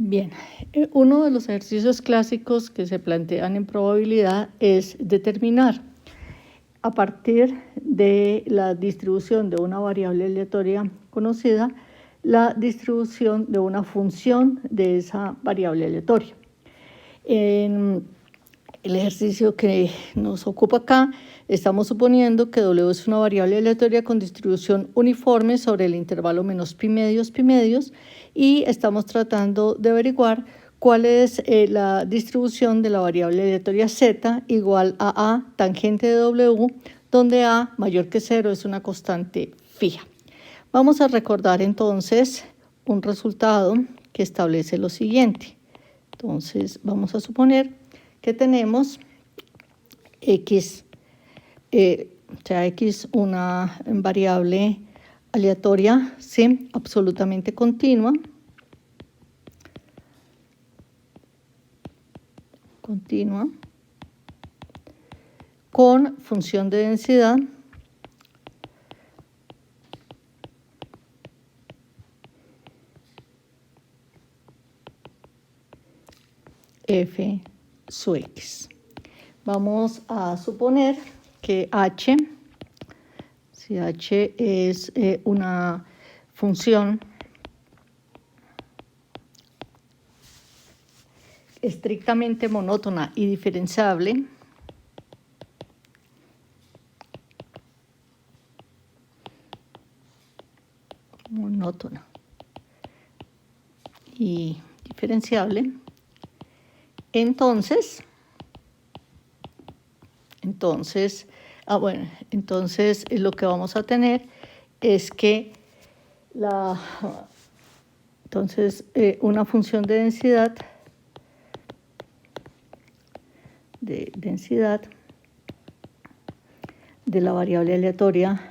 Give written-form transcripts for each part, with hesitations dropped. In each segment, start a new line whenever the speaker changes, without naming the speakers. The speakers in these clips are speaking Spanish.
Bien, uno de los ejercicios clásicos que se plantean en probabilidad es determinar a partir de la distribución de una variable aleatoria conocida, la distribución de una función de esa variable aleatoria. En el ejercicio que nos ocupa acá, estamos suponiendo que W es una variable aleatoria con distribución uniforme sobre el intervalo menos pi medios, y estamos tratando de averiguar cuál es la distribución de la variable aleatoria Z igual a tangente de W, donde A mayor que 0 es una constante fija. Vamos a recordar entonces un resultado que establece lo siguiente. Entonces vamos a suponer que tenemos X, X una variable aleatoria, ¿sí? Absolutamente continua, con función de densidad f sub x. Vamos a suponer que h, si h es una función estrictamente monótona y diferenciable, entonces lo que vamos a tener es que una función de densidad de la variable aleatoria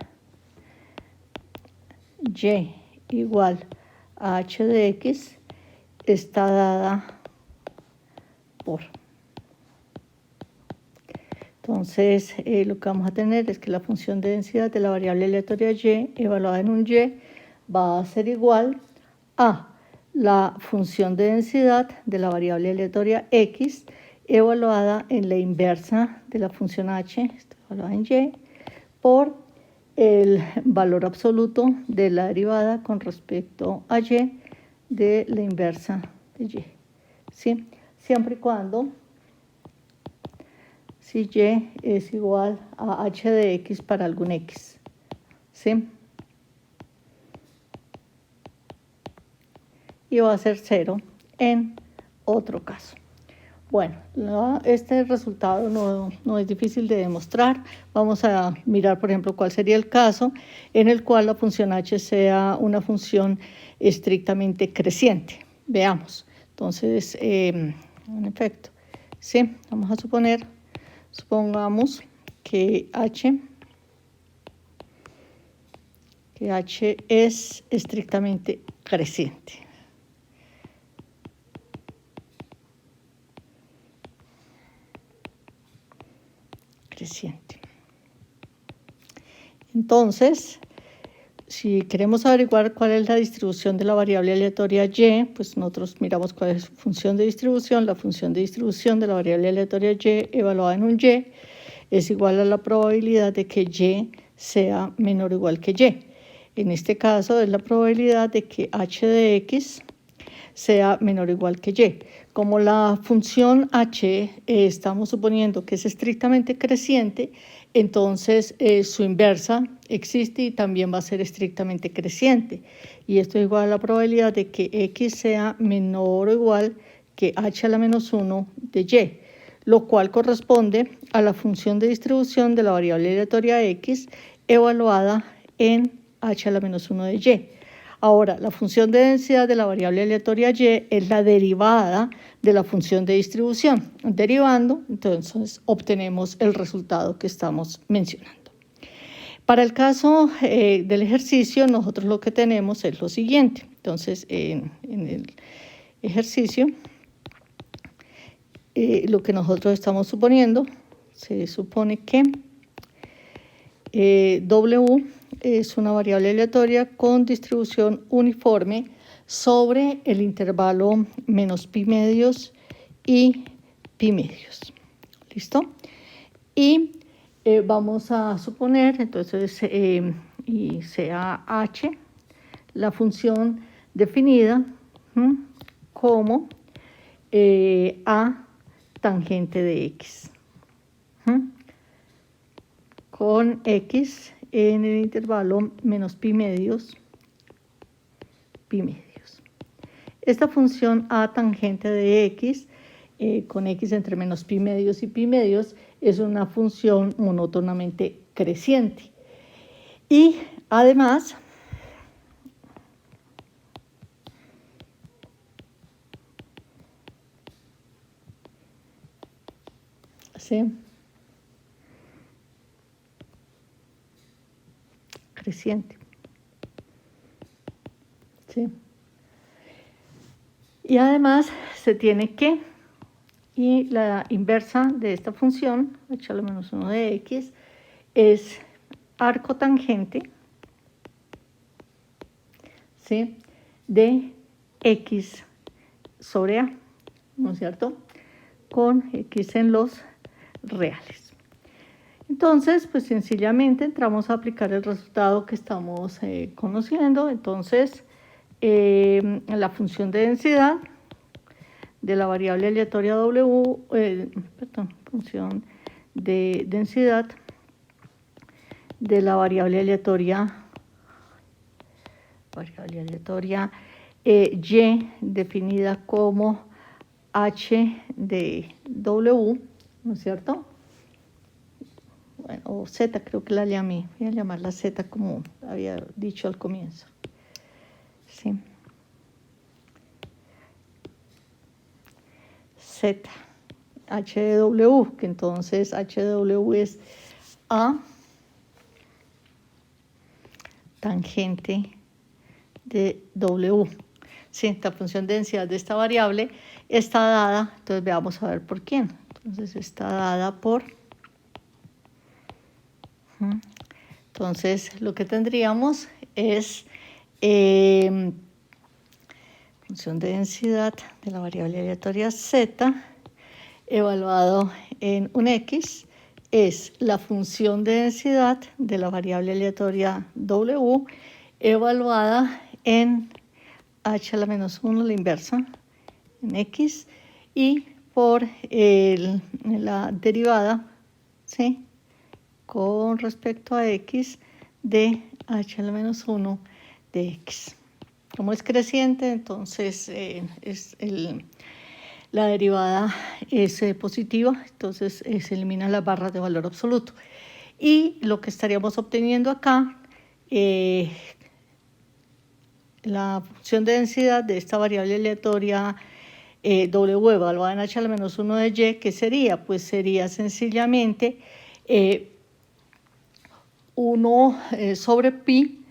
y igual a h de x está dada por. Entonces, lo que vamos a tener es que la función de densidad de la variable aleatoria y evaluada en un y va a ser igual a la función de densidad de la variable aleatoria x evaluada en la inversa de la función h, evaluada en y, por el valor absoluto de la derivada con respecto a y de la inversa de y, ¿sí? Siempre y cuando si y es igual a h de x para algún x, ¿sí? Y va a ser 0 en otro caso. Bueno, este resultado no es difícil de demostrar. Vamos a mirar, por ejemplo, cuál sería el caso en el cual la función h sea una función estrictamente creciente. Veamos. Entonces, en efecto, sí, vamos a supongamos que h es estrictamente creciente. Entonces, si queremos averiguar cuál es la distribución de la variable aleatoria y, pues nosotros miramos cuál es su función de distribución. La función de distribución de la variable aleatoria y evaluada en un y es igual a la probabilidad de que y sea menor o igual que y. En este caso es la probabilidad de que h de x sea menor o igual que y. Como la función h estamos suponiendo que es estrictamente creciente, entonces su inversa existe y también va a ser estrictamente creciente. Y esto es igual a la probabilidad de que x sea menor o igual que h a la menos 1 de y, lo cual corresponde a la función de distribución de la variable aleatoria x evaluada en h a la menos 1 de y. Ahora, la función de densidad de la variable aleatoria y es la derivada de la función de distribución. Derivando, entonces, obtenemos el resultado que estamos mencionando. Para el caso del ejercicio, nosotros lo que tenemos es lo siguiente. Entonces, en el ejercicio, lo que nosotros estamos suponiendo, se supone que W es una variable aleatoria con distribución uniforme sobre el intervalo menos pi medios y pi medios. ¿Listo? Y vamos a suponer, entonces, y sea h, la función definida como a tangente de x, con x en el intervalo menos pi medios, pi medios. Esta función a tangente de x, con x entre menos pi medios y pi medios, es una función monótonamente creciente. Y además, ¿sí? Creciente. ¿Sí? Y además se tiene que, y la inversa de esta función, h a la menos 1 de x, es arco tangente, ¿sí?, de x sobre a, ¿no es cierto?, con x en los reales. Entonces, pues sencillamente entramos a aplicar el resultado que estamos conociendo. Entonces, la función de densidad de la variable aleatoria W, función de densidad de la variable aleatoria y definida como h de W, ¿no es cierto? Bueno, o z, creo que la llamé, voy a llamarla z como había dicho al comienzo. ¿Sí? Z, h de W, que entonces h de W es a tangente de W. Sí, la función de densidad de esta variable está dada, entonces veamos a ver por quién. Entonces está dada por... Entonces lo que tendríamos es función de densidad de la variable aleatoria z evaluado en un x es la función de densidad de la variable aleatoria W evaluada en h a la menos 1, la inversa, en x, y por la derivada, ¿sí?, con respecto a x de h a la menos 1 de x. Como es creciente, entonces la derivada es positiva, entonces se eliminan las barras de valor absoluto. Y lo que estaríamos obteniendo acá, la función de densidad de esta variable aleatoria W evaluada en h a la menos 1 de y, ¿qué sería? Pues sería sencillamente 1 sobre pi,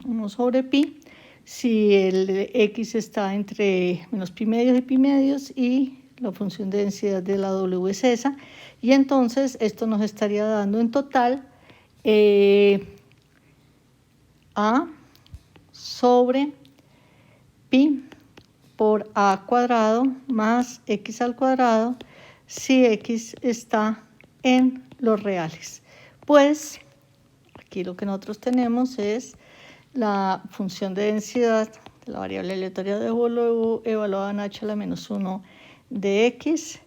1 sobre pi, si el x está entre menos pi medios y pi medios, y la función de densidad de la W es esa, y entonces esto nos estaría dando en total a sobre pi por a cuadrado más x al cuadrado si x está en los reales. Pues aquí lo que nosotros tenemos es la función de densidad de la variable aleatoria de W evaluada en h a la menos 1 de x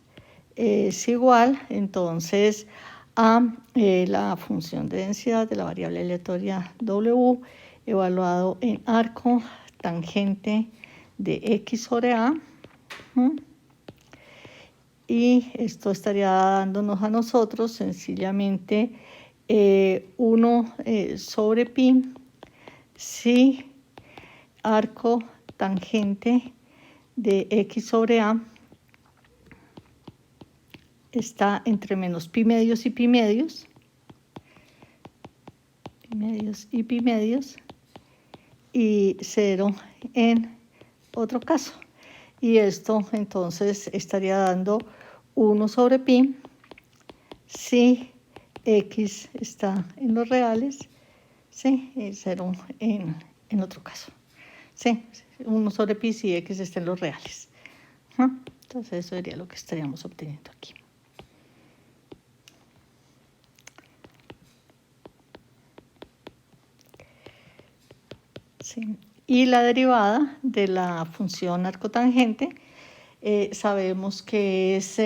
es igual entonces a la función de densidad de la variable aleatoria W evaluado en arco tangente de x sobre a, y esto estaría dándonos a nosotros sencillamente 1 sobre pi si arco tangente de x sobre a está entre menos pi medios y pi medios, y 0 en otro caso. Y esto entonces estaría dando 1 sobre pi si x está en los reales, ¿sí?, y 0 en otro caso. Sí, 1 sobre pi si x está en los reales. Entonces eso sería lo que estaríamos obteniendo aquí. Sí. Y la derivada de la función arcotangente sabemos que es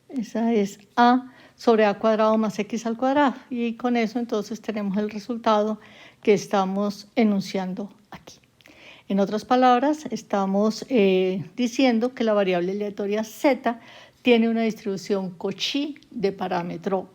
esa es a sobre a cuadrado más x al cuadrado. Y con eso entonces tenemos el resultado que estamos enunciando aquí. En otras palabras, estamos diciendo que la variable aleatoria z tiene una distribución Cauchy de parámetro